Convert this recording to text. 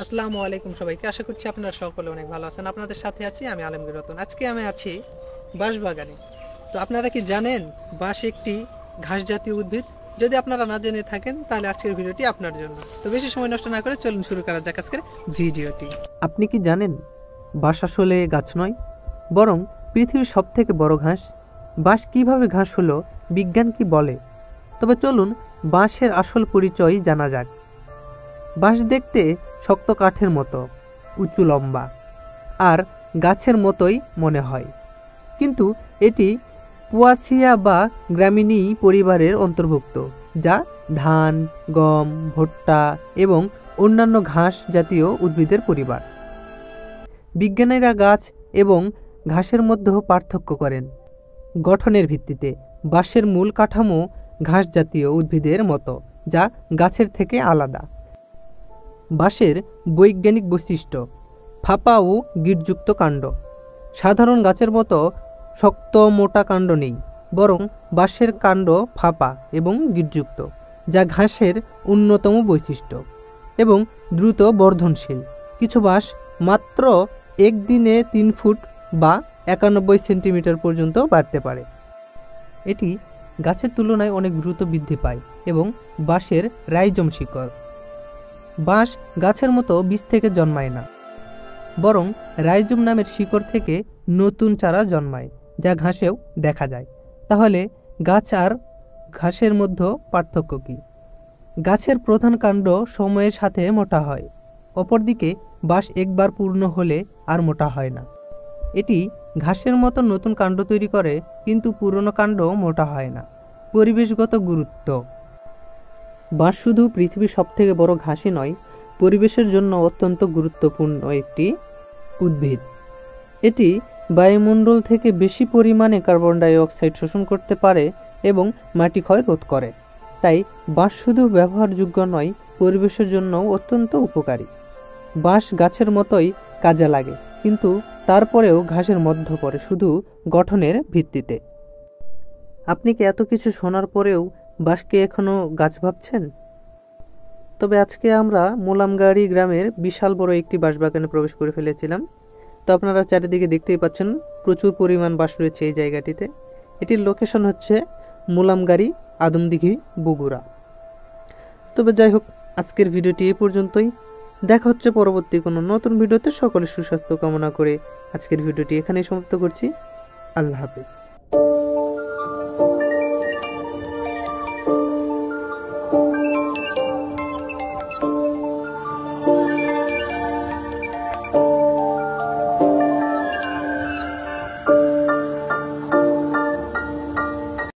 আসসালামু আলাইকুম সবাইকে। আশা করছি আপনারা সকলে অনেক ভালো আছেন। আপনাদের সাথে আছি আমি আলমগীর রতন। আজকে আমি আছি বাঁশবাগানে। তো আপনারা কি জানেন বাঁশ একটি ঘাস জাতীয় উদ্ভিদ? যদি আপনারা না জেনে থাকেন তাহলে আজকের ভিডিওটি আপনার জন্য। তো বেশি সময় নষ্ট না করে চলুন শুরু করা যাক আজকের ভিডিওটি। আপনি কি জানেন বাঁশ আসলে গাছ নয়, বরং পৃথিবীর সবথেকে বড় ঘাস? বাঁশ কিভাবে ঘাস হলো, বিজ্ঞান কি বলে? তবে চলুন বাঁশের আসল পরিচয় জানা যাক। বাঁশ দেখতে শক্ত কাঠের মতো, উঁচু লম্বা আর গাছের মতোই মনে হয়, কিন্তু এটি পোয়াসিয়া বা গ্রামিনী পরিবারের অন্তর্ভুক্ত, যা ধান, গম, ভুট্টা এবং অন্যান্য ঘাস জাতীয় উদ্ভিদের পরিবার। বিজ্ঞানীরা গাছ এবং ঘাসের মধ্যে পার্থক্য করেন গঠনের ভিত্তিতে। বাঁশের মূল কাঠামো ঘাস জাতীয় উদ্ভিদের মতো, যা গাছের থেকে আলাদা। বাঁশের বৈজ্ঞানিক বৈশিষ্ট্য: ফাঁপা ও গিঁটযুক্ত কাণ্ড। সাধারণ গাছের মতো শক্ত মোটা কাণ্ড নেই, বরং বাঁশের কাণ্ড ফাঁপা এবং গিঁটযুক্ত, যা ঘাসের অন্যতম বৈশিষ্ট্য, এবং দ্রুত বর্ধনশীল। কিছু বাঁশ মাত্র একদিনে 3 ফুট বা 91 সেন্টিমিটার পর্যন্ত বাড়তে পারে। এটি গাছের তুলনায় অনেক দ্রুত বৃদ্ধি পায়। এবং বাঁশের রাইজোম শিকড়। বাঁশ গাছের মতো বীজ থেকে জন্মায় না, বরং রাইজোম নামের শিকড় থেকে নতুন চারা জন্মায়, যা ঘাসেও দেখা যায়। তাহলে গাছ আর ঘাসের মধ্যে পার্থক্য কী? গাছের প্রধান কাণ্ড সময়ের সাথে মোটা হয়, অপরদিকে বাঁশ একবার পূর্ণ হলে আর মোটা হয় না। এটি ঘাসের মতো নতুন কাণ্ড তৈরি করে, কিন্তু পুরনো কাণ্ড মোটা হয় না। পরিবেশগত গুরুত্ব: বাঁশ শুধু পৃথিবীর সবথেকে বড় ঘাসই নয়, পরিবেশের জন্য অত্যন্ত গুরুত্বপূর্ণ একটি উদ্ভিদ। এটি বায়ুমণ্ডল থেকে বেশি পরিমাণে কার্বন ডাই অক্সাইড শোষণ করতে পারে এবং মাটি ক্ষয় রোধ করে। তাই বাঁশ শুধু ব্যবহারযোগ্য নয়, পরিবেশের জন্যও অত্যন্ত উপকারী। বাঁশ গাছের মতোই কাজে লাগে, কিন্তু তারপরেও ঘাসের মধ্যে পড়ে, শুধু গঠনের ভিত্তিতে। আপনি কি এত কিছু শোনার পরেও বাঁশকে এখনো গাছ ভাবছেন? তবে আজকে আমরা মোলামগাড়ি গ্রামের বিশাল বড় একটি বাঁশবাগানে প্রবেশ করে ফেলেছিলাম। তো আপনারা চারিদিকে দেখতেই পাচ্ছেন, প্রচুর পরিমাণ বাঁশ রয়েছে এই জায়গাটিতে। এটির লোকেশন হচ্ছে মোলামগাড়ি, আদমদিঘি, বগুড়া। তবে যাই হোক, আজকের ভিডিওটি এই পর্যন্তই। দেখা হচ্ছে পরবর্তী কোনো নতুন ভিডিওতে। সকলের সুস্বাস্থ্য কামনা করে আজকের ভিডিওটি এখানেই সমাপ্ত করছি। আল্লাহ হাফেজ।